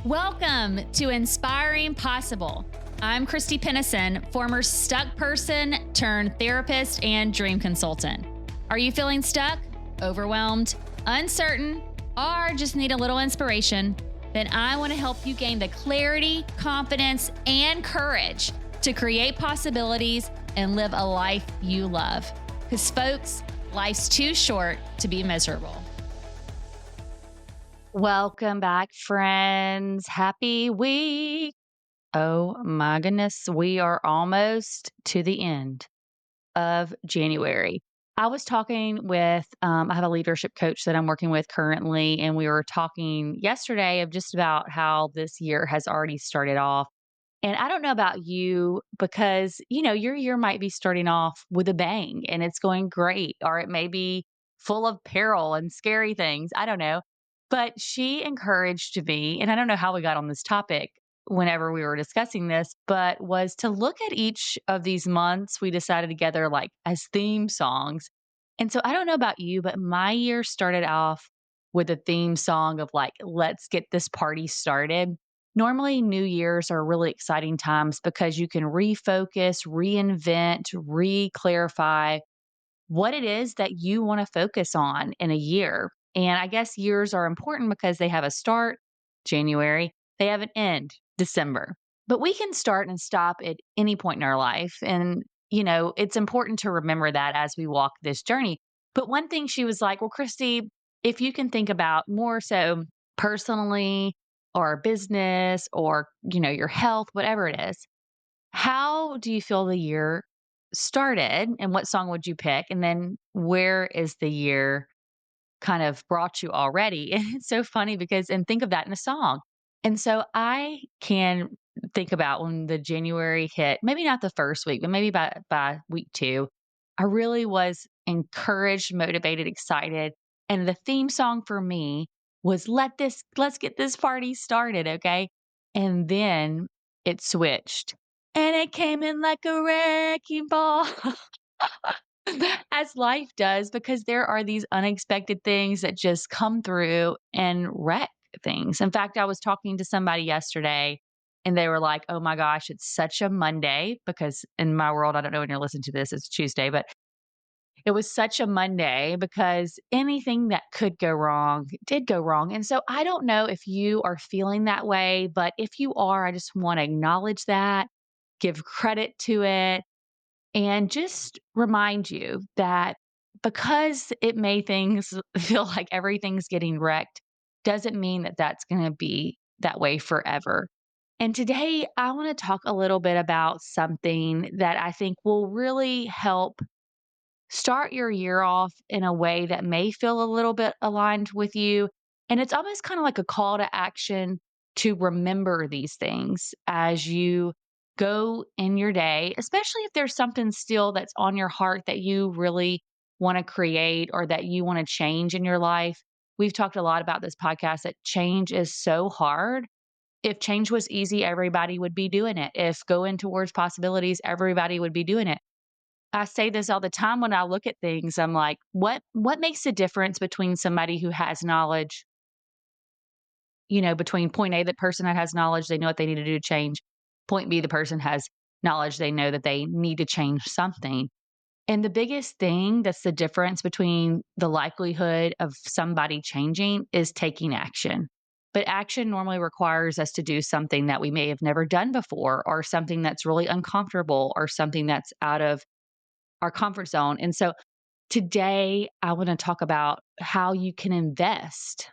Welcome to Inspiring Possible. I'm Christy, former stuck person turned therapist and dream consultant. Are you feeling stuck, overwhelmed, uncertain, or just need a little inspiration? Then I want to help you gain the clarity, confidence, and courage to create possibilities and live a life you love. Because folks, life's too short to be miserable. Welcome back, friends. Happy week. Oh my goodness. We are almost to the end of January. I was talking with, I have a leadership coach that I'm working with currently, and we were talking yesterday of just about how this year has already started off. And I don't know about you because, your year might be starting off with a bang and it's going great, or it may be full of peril and scary things. I don't know. But she encouraged me, and I don't know how we got on this topic whenever we were discussing this, but was to look at each of these months we decided together like as theme songs. And so I don't know about you, but my year started off with a theme song of like, let's get this party started. Normally, New Year's are really exciting times because you can refocus, reinvent, re-clarify what it is that you want to focus on in a year. And I guess years are important because they have a start, January, they have an end, December. But we can start and stop at any point in our life. And, it's important to remember that as we walk this journey. But one thing she was like, well, Christy, if you can think about more so personally or business or, your health, whatever it is, how do you feel the year started and what song would you pick? And then where is the year kind of brought you already? And it's so funny because, and think of that in a song. And so I can think about when the January hit, maybe not the first week, but maybe by week 2, I really was encouraged, motivated, excited. And the theme song for me was let's get this party started. Okay. And then it switched and it came in like a wrecking ball. As life does, because there are these unexpected things that just come through and wreck things. In fact, I was talking to somebody yesterday and they were like, oh my gosh, it's such a Monday, because in my world, I don't know when you're listening to this, it's Tuesday, but it was such a Monday because anything that could go wrong did go wrong. And so I don't know if you are feeling that way, but if you are, I just want to acknowledge that, give credit to it, and just remind you that because it may things feel like everything's getting wrecked, doesn't mean that that's going to be that way forever. And today I want to talk a little bit about something that I think will really help start your year off in a way that may feel a little bit aligned with you. And it's almost kind of like a call to action to remember these things as you go in your day, especially if there's something still that's on your heart that you really want to create or that you want to change in your life. We've talked a lot about this podcast that change is so hard. If change was easy, everybody would be doing it. If going towards possibilities, everybody would be doing it. I say this all the time when I look at things. I'm like, what makes a difference between somebody who has knowledge, between point A, the person that has knowledge, they know what they need to do to change. Point B, the person has knowledge, they know that they need to change something. And the biggest thing that's the difference between the likelihood of somebody changing is taking action. But action normally requires us to do something that we may have never done before, or something that's really uncomfortable, or something that's out of our comfort zone. And so today I want to talk about how you can invest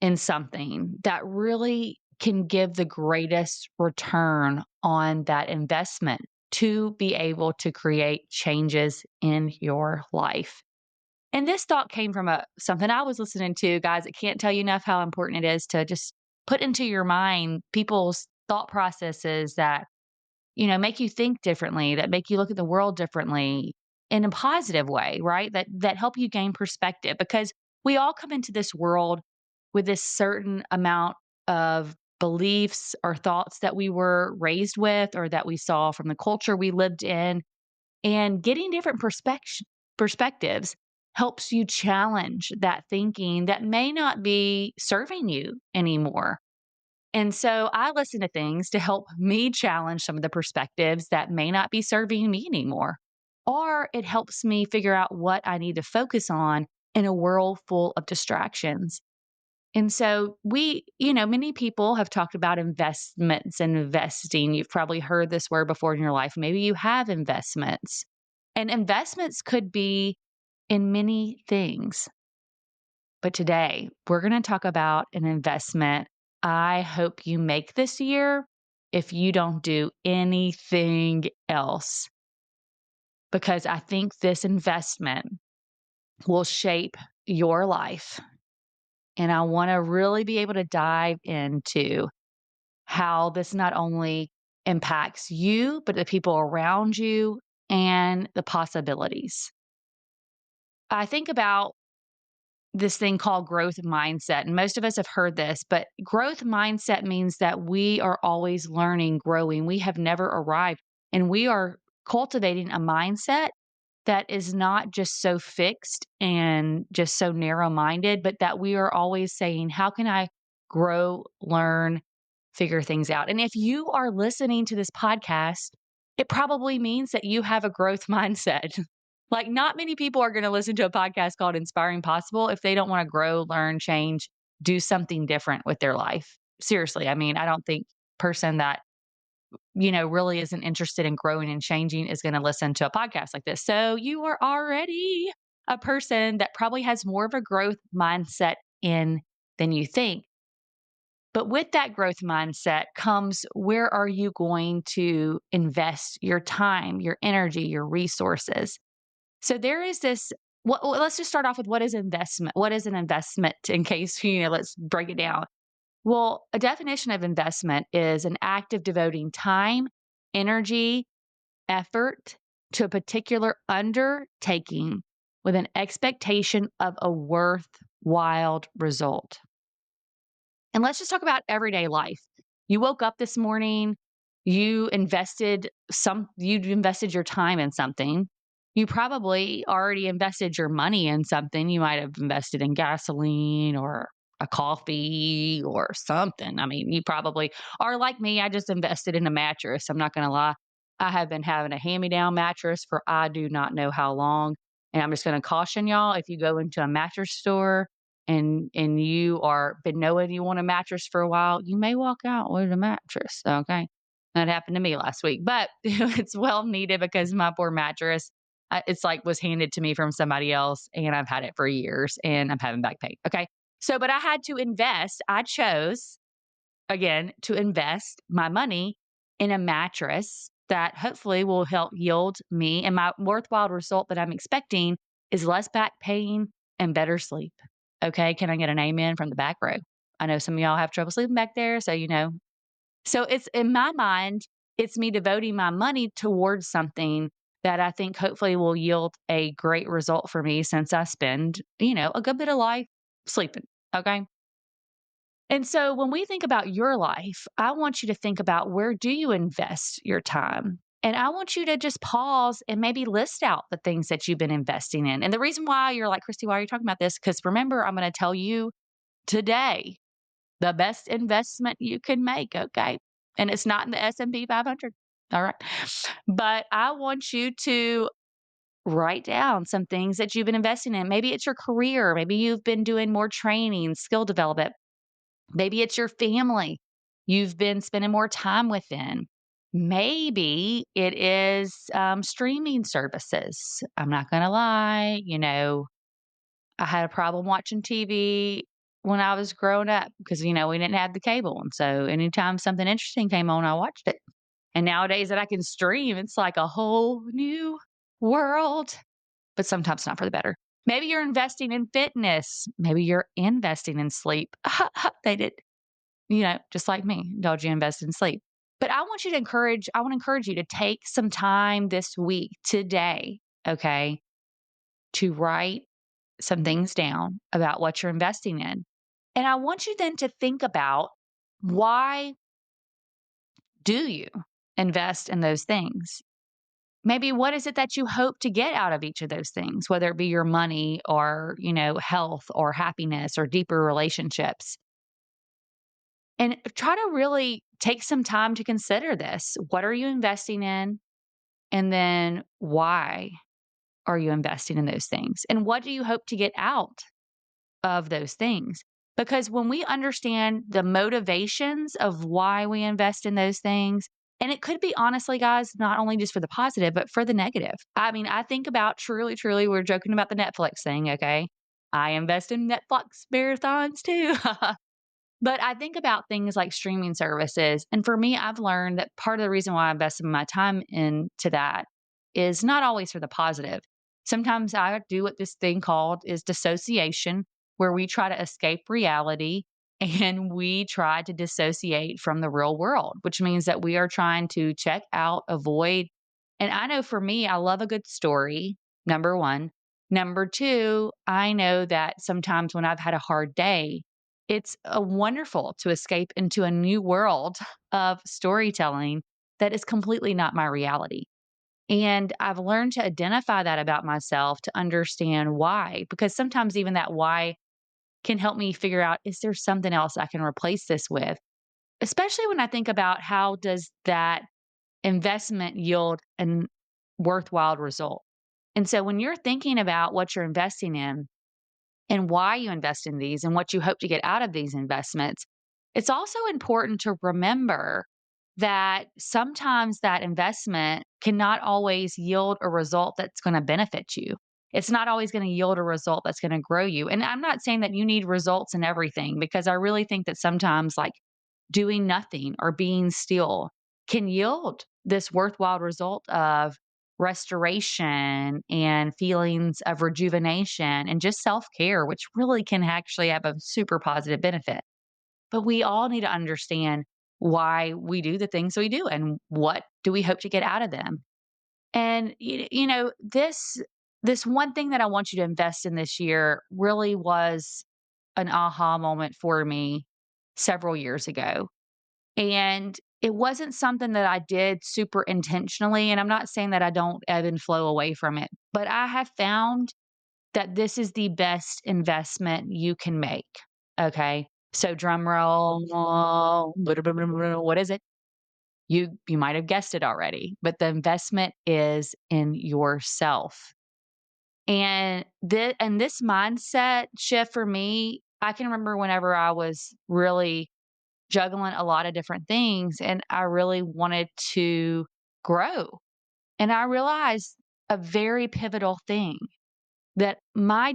in something that really can give the greatest return on that investment to be able to create changes in your life. And this thought came from something I was listening to, guys. I can't tell you enough how important it is to just put into your mind people's thought processes that make you think differently, that make you look at the world differently in a positive way, right? That help you gain perspective, because we all come into this world with this certain amount of beliefs or thoughts that we were raised with or that we saw from the culture we lived in. And getting different perspectives helps you challenge that thinking that may not be serving you anymore. And so I listen to things to help me challenge some of the perspectives that may not be serving me anymore. Or it helps me figure out what I need to focus on in a world full of distractions. And so many people have talked about investments and investing. You've probably heard this word before in your life. Maybe you have investments. And investments could be in many things. But today, we're going to talk about an investment I hope you make this year if you don't do anything else, because I think this investment will shape your life. And I want to really be able to dive into how this not only impacts you, but the people around you and the possibilities. I think about this thing called growth mindset. And most of us have heard this, but growth mindset means that we are always learning, growing. We have never arrived. And we are cultivating a mindset that is not just so fixed and just so narrow minded, but that we are always saying, how can I grow, learn, figure things out? And if you are listening to this podcast, it probably means that you have a growth mindset. Like, not many people are going to listen to a podcast called Inspiring Possible if they don't want to grow, learn, change, do something different with their life. Seriously. I mean, I don't think person that really isn't interested in growing and changing is going to listen to a podcast like this. So you are already a person that probably has more of a growth mindset in than you think. But with that growth mindset comes, where are you going to invest your time, your energy, your resources? So there is this. Let's just start off with what is investment? What is an investment in case, let's break it down. Well, a definition of investment is an act of devoting time, energy, effort to a particular undertaking with an expectation of a worthwhile result. And let's just talk about everyday life. You woke up this morning, you invested your time in something. You probably already invested your money in something. You might have invested in gasoline or a coffee or something. I mean, you probably are like me. I just invested in a mattress. I'm not going to lie. I have been having a hand-me-down mattress for I do not know how long. And I'm just going to caution y'all, if you go into a mattress store and you are been knowing you want a mattress for a while, you may walk out with a mattress. Okay. That happened to me last week, but it's well needed because my poor mattress, it's like was handed to me from somebody else and I've had it for years and I'm having back pain. Okay. So, but I had to invest. I chose again to invest my money in a mattress that hopefully will help yield me, and my worthwhile result that I'm expecting is less back pain and better sleep. Okay. Can I get an amen from the back row? I know some of y'all have trouble sleeping back there. So. So it's in my mind, it's me devoting my money towards something that I think hopefully will yield a great result for me, since I spend, a good bit of life sleeping. Okay. And so when we think about your life, I want you to think about, where do you invest your time? And I want you to just pause and maybe list out the things that you've been investing in. And the reason why you're like, Christy, why are you talking about this? Because remember, I'm going to tell you today the best investment you can make. Okay. And it's not in the S&P 500. All right. But I want you to write down some things that you've been investing in. Maybe it's your career. Maybe you've been doing more training, skill development. Maybe it's your family you've been spending more time within. Maybe it is streaming services. I'm not going to lie. I had a problem watching TV when I was growing up because, we didn't have the cable. And so anytime something interesting came on, I watched it. And nowadays that I can stream, it's like a whole new world, but sometimes not for the better. Maybe you're investing in fitness. Maybe you're investing in sleep. They did, just like me. Told you invest in sleep. But I want to encourage you to take some time this week, today, okay, to write some things down about what you're investing in. And I want you then to think about, why do you invest in those things? Maybe what is it that you hope to get out of each of those things, whether it be your money or, health or happiness or deeper relationships. And try to really take some time to consider this. What are you investing in? And then why are you investing in those things? And what do you hope to get out of those things? Because when we understand the motivations of why we invest in those things, and it could be honestly, guys, not only just for the positive, but for the negative. I mean, I think about truly, we're joking about the Netflix thing, okay? I invest in Netflix marathons too. But I think about things like streaming services. And for me, I've learned that part of the reason why I invested my time into that is not always for the positive. Sometimes I do what this thing called is dissociation, where we try to escape reality and we try to dissociate from the real world, which means that we are trying to check out, avoid. And I know for me, I love a good story, number one. Number two, I know that sometimes when I've had a hard day, it's wonderful to escape into a new world of storytelling that is completely not my reality. And I've learned to identify that about myself to understand why, because sometimes even that why can help me figure out, is there something else I can replace this with? Especially when I think about how does that investment yield an worthwhile result? And so when you're thinking about what you're investing in, and why you invest in these and what you hope to get out of these investments, it's also important to remember that sometimes that investment cannot always yield a result that's going to benefit you. It's not always going to yield a result that's going to grow you. And I'm not saying that you need results in everything, because I really think that sometimes, like, doing nothing or being still can yield this worthwhile result of restoration and feelings of rejuvenation and just self care, which really can actually have a super positive benefit. But we all need to understand why we do the things we do and what do we hope to get out of them. And this one thing that I want you to invest in this year really was an aha moment for me several years ago. And it wasn't something that I did super intentionally, and I'm not saying that I don't ebb and flow away from it, but I have found that this is the best investment you can make, okay? So drum roll, what is it? You might have guessed it already, but the investment is in yourself. And this mindset shift for me, I can remember whenever I was really juggling a lot of different things and I really wanted to grow. And I realized a very pivotal thing, that my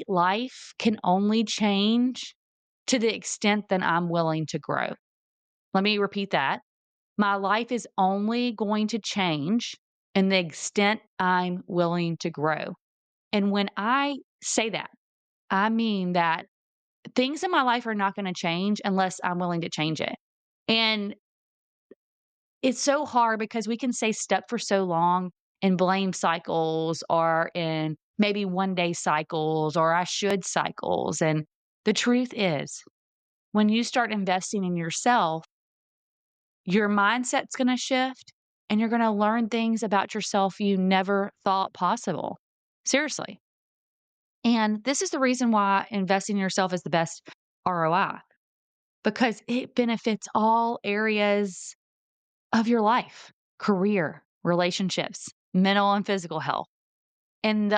life can only change to the extent that I'm willing to grow. Let me repeat that. My life is only going to change in the extent I'm willing to grow. And when I say that, I mean that things in my life are not going to change unless I'm willing to change it. And it's so hard because we can stay stuck for so long in blame cycles or in maybe one day cycles or I should cycles. And the truth is, when you start investing in yourself, your mindset's going to shift and you're going to learn things about yourself you never thought possible. Seriously. And this is the reason why investing in yourself is the best ROI, because it benefits all areas of your life, career, relationships, mental and physical health. And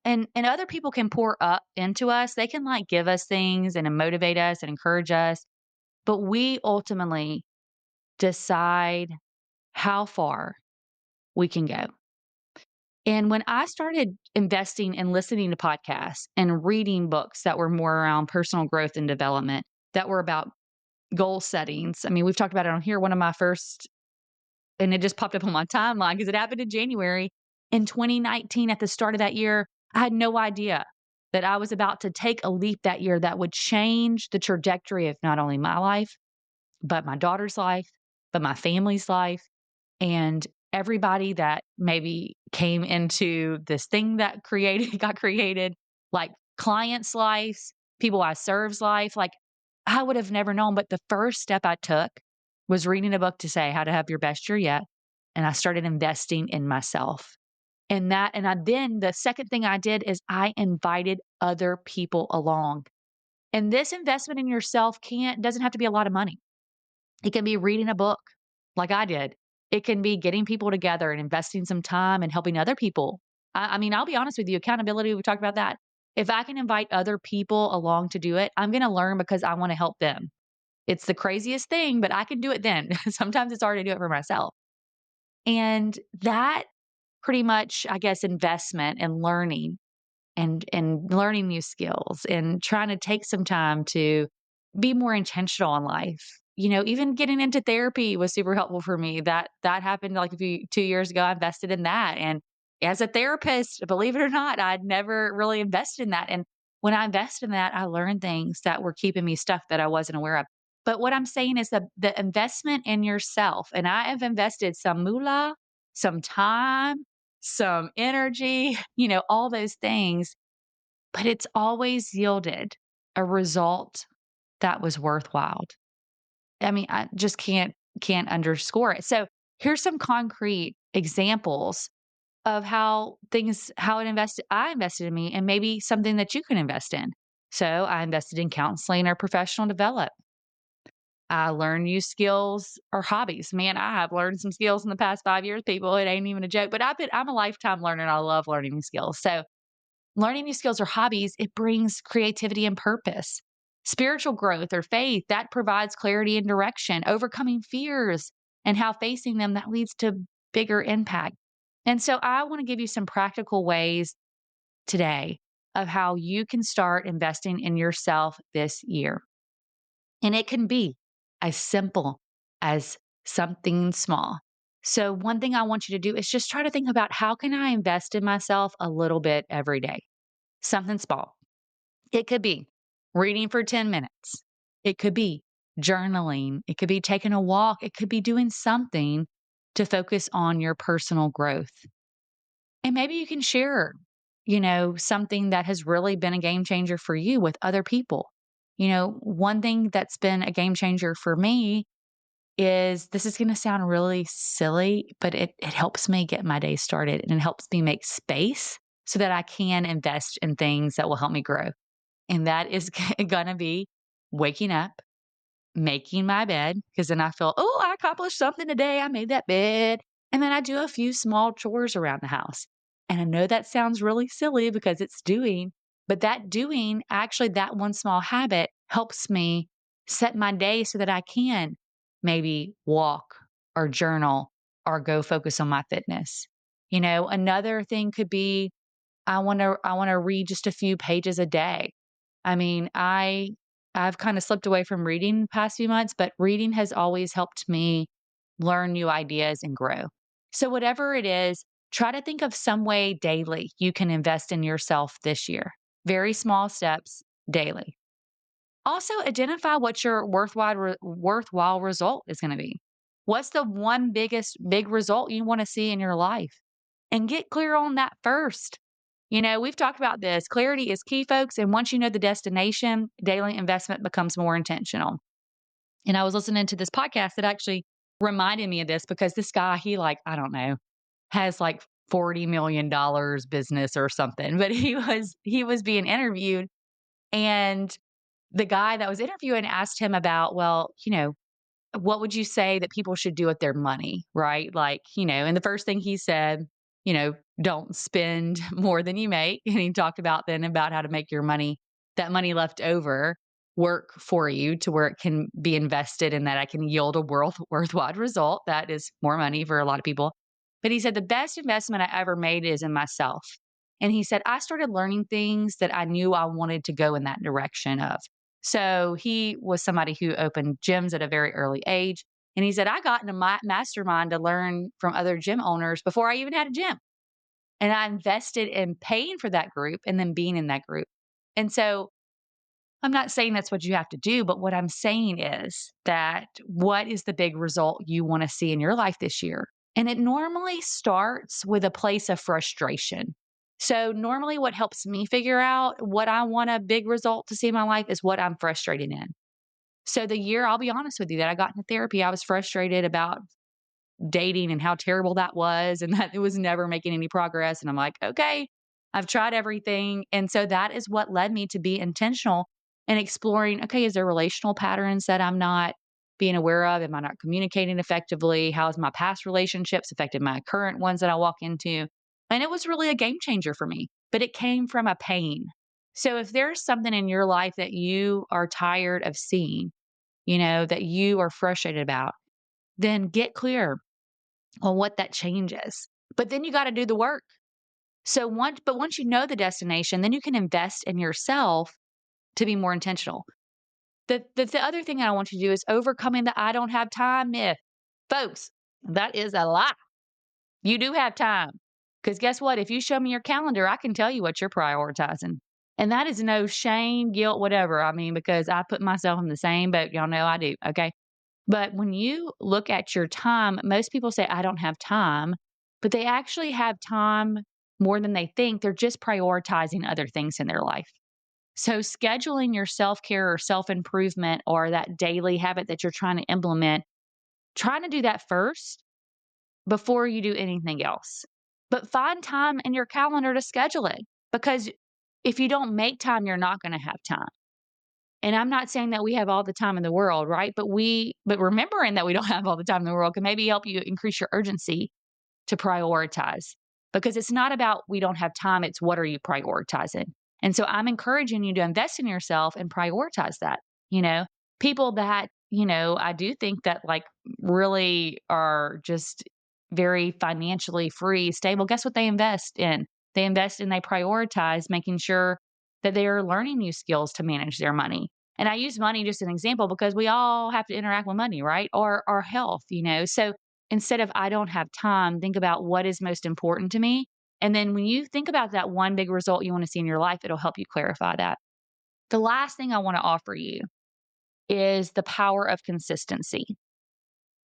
and other people can pour up into us. They can like give us things and motivate us and encourage us, but we ultimately decide how far we can go. And when I started investing and listening to podcasts and reading books that were more around personal growth and development, that were about goal settings. I mean, we've talked about it on here. One of my first, and it just popped up on my timeline because it happened in January. In 2019, at the start of that year, I had no idea that I was about to take a leap that year that would change the trajectory of not only my life, but my daughter's life, but my family's life, and everybody that maybe came into this thing that got created, like clients' lives, people I serve's life. Like, I would have never known. But the first step I took was reading a book to say how to have your best year yet. And I started investing in myself. And then the second thing I did is I invited other people along. And this investment in yourself doesn't have to be a lot of money. It can be reading a book like I did. It can be getting people together and investing some time and helping other people. I mean, I'll be honest with you, accountability, we talked about that. If I can invite other people along to do it, I'm going to learn because I want to help them. It's the craziest thing, but I can do it then. Sometimes it's hard to do it for myself. And that pretty much, I guess, investment and learning and learning new skills and trying to take some time to be more intentional in life. Even getting into therapy was super helpful for me. That happened like 2 years ago. I invested in that. And as a therapist, believe it or not, I'd never really invested in that. And when I invested in that, I learned things that were keeping me stuck that I wasn't aware of. But what I'm saying is that the investment in yourself, and I have invested some moolah, some time, some energy, all those things, but it's always yielded a result that was worthwhile. I mean, I just can't underscore it. So here's some concrete examples of I invested in me and maybe something that you can invest in. So I invested in counseling or professional development. I learned new skills or hobbies. Man, I have learned some skills in the past 5 years, people. It ain't even a joke, but I'm a lifetime learner and I love learning new skills. So learning new skills or hobbies, it brings creativity and purpose. Spiritual growth or faith, that provides clarity and direction, overcoming fears and how facing them that leads to bigger impact. And so I want to give you some practical ways today of how you can start investing in yourself this year. And it can be as simple as something small. So one thing I want you to do is just try to think about how can I invest in myself a little bit every day? Something small. It could be reading for 10 minutes. It could be journaling. It could be taking a walk. It could be doing something to focus on your personal growth. And maybe you can share, something that has really been a game changer for you with other people. One thing that's been a game changer for me is this is going to sound really silly, but it helps me get my day started and it helps me make space so that I can invest in things that will help me grow. And that is going to be waking up, making my bed, because then I feel, oh, I accomplished something today. I made that bed. And then I do a few small chores around the house. And I know that sounds really silly because it's doing, but that doing, actually, that one small habit helps me set my day so that I can maybe walk or journal or go focus on my fitness. Another thing could be I want to read just a few pages a day. I mean, I've kind of slipped away from reading the past few months, but reading has always helped me learn new ideas and grow. So whatever it is, try to think of some way daily you can invest in yourself this year. Very small steps daily. Also, identify what your worthwhile result is going to be. What's the one big result you want to see in your life? And get clear on that first. We've talked about this. Clarity is key, folks. And once you know the destination, daily investment becomes more intentional. And I was listening to this podcast that actually reminded me of this because this guy, I don't know, has like $40 million business or something, but he was being interviewed and the guy that was interviewing asked him about, well, what would you say that people should do with their money? Right. And the first thing he said, don't spend more than you make. And he talked about then about how to make that money left over work for you to where it can be invested and that I can yield a worthwhile result. That is more money for a lot of people. But he said, the best investment I ever made is in myself. And he said, I started learning things that I knew I wanted to go in that direction of. So he was somebody who opened gyms at a very early age. And he said, I got into my mastermind to learn from other gym owners before I even had a gym. And I invested in paying for that group and then being in that group. And so I'm not saying that's what you have to do, but what I'm saying is that what is the big result you want to see in your life this year? And it normally starts with a place of frustration. So normally what helps me figure out what I want a big result to see in my life is what I'm frustrated in. So the year, I'll be honest with you, that I got into therapy, I was frustrated about dating and how terrible that was and that it was never making any progress. And I'm like, okay, I've tried everything. And so that is what led me to be intentional and exploring, okay, is there relational patterns that I'm not being aware of? Am I not communicating effectively? How has my past relationships affected my current ones that I walk into? And it was really a game changer for me, but it came from a pain. So if there's something in your life that you are tired of seeing, that you are frustrated about, then get clear on what that change is. But then you got to do the work. So once you know the destination, then you can invest in yourself to be more intentional. The other thing that I want you to do is overcoming the I don't have time myth. Folks, that is a lie. You do have time. Because guess what? If you show me your calendar, I can tell you what you're prioritizing. And that is no shame, guilt, whatever. I mean, because I put myself in the same boat. Y'all know I do. Okay. But when you look at your time, most people say, I don't have time, but they actually have time more than they think. They're just prioritizing other things in their life. So, scheduling your self care or self improvement or that daily habit that you're trying to implement, trying to do that first before you do anything else. But find time in your calendar to schedule it because if you don't make time, you're not going to have time. And I'm not saying that we have all the time in the world, right? But remembering that we don't have all the time in the world can maybe help you increase your urgency to prioritize because it's not about we don't have time, it's what are you prioritizing. And so I'm encouraging you to invest in yourself and prioritize that. People that, I do think that like really are just very financially free, stable. Guess what they invest in? They prioritize making sure that they are learning new skills to manage their money. And I use money just an example because we all have to interact with money, right? Or our health. So instead of I don't have time, think about what is most important to me. And then when you think about that one big result you want to see in your life, it'll help you clarify that. The last thing I want to offer you is the power of consistency.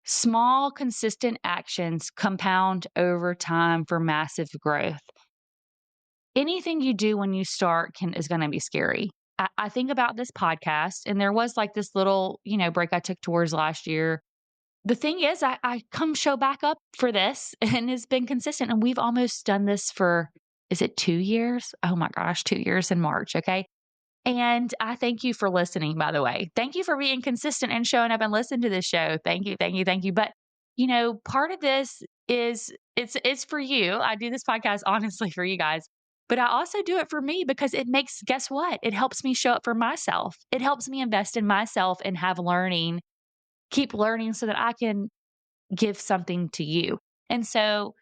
Small, consistent actions compound over time for massive growth. Anything you do when you start is going to be scary. I think about this podcast, and there was like this little, break I took towards last year. The thing is, I come show back up for this and it's been consistent. And we've almost done this for, is it 2 years? Oh my gosh, 2 years in March. Okay. And I thank you for listening, by the way. Thank you for being consistent and showing up and listening to this show. Thank you, thank you, thank you. But, part of this is it's for you. I do this podcast honestly for you guys, but I also do it for me because guess what? It helps me show up for myself. It helps me invest in myself and keep learning so that I can give something to you. And so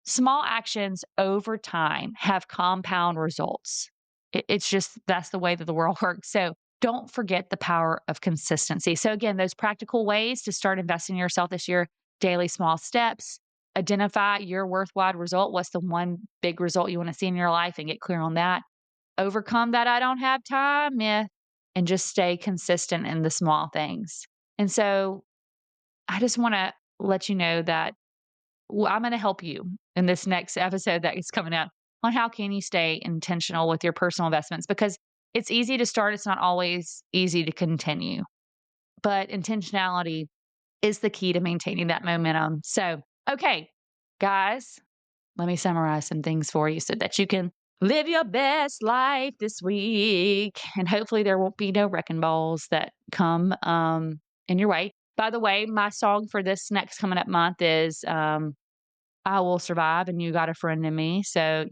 small actions over time have compound results. It's just, that's the way that the world works. So don't forget the power of consistency. So again, those practical ways to start investing in yourself this year, daily small steps, identify your worthwhile result. What's the one big result you want to see in your life and get clear on that. Overcome that I don't have time myth and just stay consistent in the small things. And so I just want to let you know that I'm going to help you in this next episode that is coming out on how can you stay intentional with your personal investments because it's easy to start. It's not always easy to continue, but intentionality is the key to maintaining that momentum. So, okay, guys, let me summarize some things for you so that you can live your best life this week. And hopefully there won't be no wrecking balls that come in your way. By the way, my song for this next coming up month is I Will Survive and You Got a Friend in Me. So,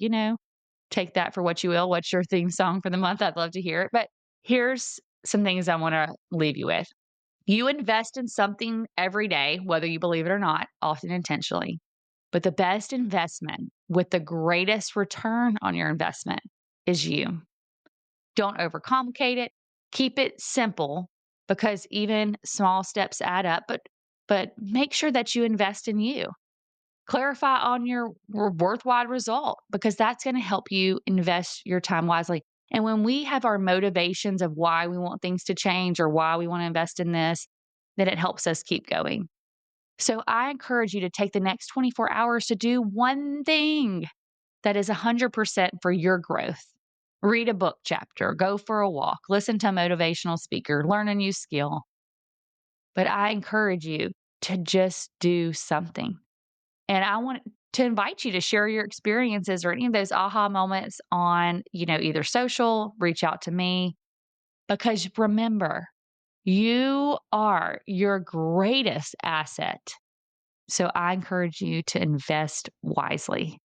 take that for what you will. What's your theme song for the month? I'd love to hear it. But here's some things I want to leave you with. You invest in something every day, whether you believe it or not, often intentionally. But the best investment with the greatest return on your investment is you. Don't overcomplicate it. Keep it simple because even small steps add up, but make sure that you invest in you. Clarify on your worthwhile result because that's going to help you invest your time wisely. And when we have our motivations of why we want things to change or why we want to invest in this, then it helps us keep going. So I encourage you to take the next 24 hours to do one thing that is 100% for your growth. Read a book chapter, go for a walk, listen to a motivational speaker, learn a new skill. But I encourage you to just do something. And I want to invite you to share your experiences or any of those aha moments on, either social, reach out to me. Because remember, you are your greatest asset. So I encourage you to invest wisely.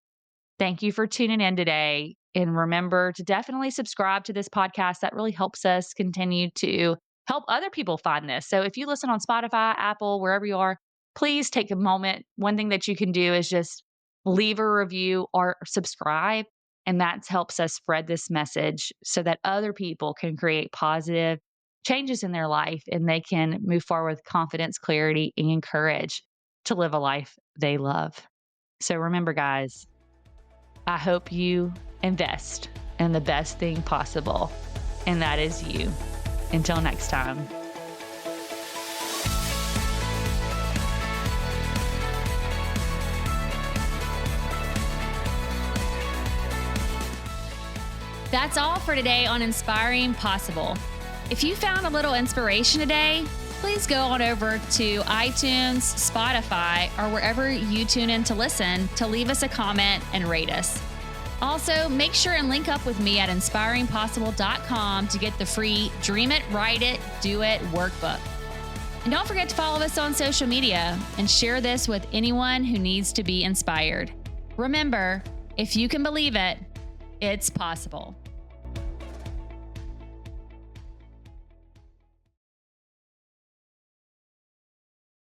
Thank you for tuning in today. And remember to definitely subscribe to this podcast. That really helps us continue to help other people find this. So if you listen on Spotify, Apple, wherever you are, please take a moment. One thing that you can do is just leave a review or subscribe. And that helps us spread this message so that other people can create positive changes in their life and they can move forward with confidence, clarity, and courage to live a life they love. So remember, guys, I hope you invest in the best thing possible, and that is you. Until next time. That's all for today on Inspiring Possible. If you found a little inspiration today, please go on over to iTunes, Spotify, or wherever you tune in to listen to leave us a comment and rate us. Also, make sure and link up with me at inspiringpossible.com to get the free Dream It, Write It, Do It workbook. And don't forget to follow us on social media and share this with anyone who needs to be inspired. Remember, if you can believe it, it's possible.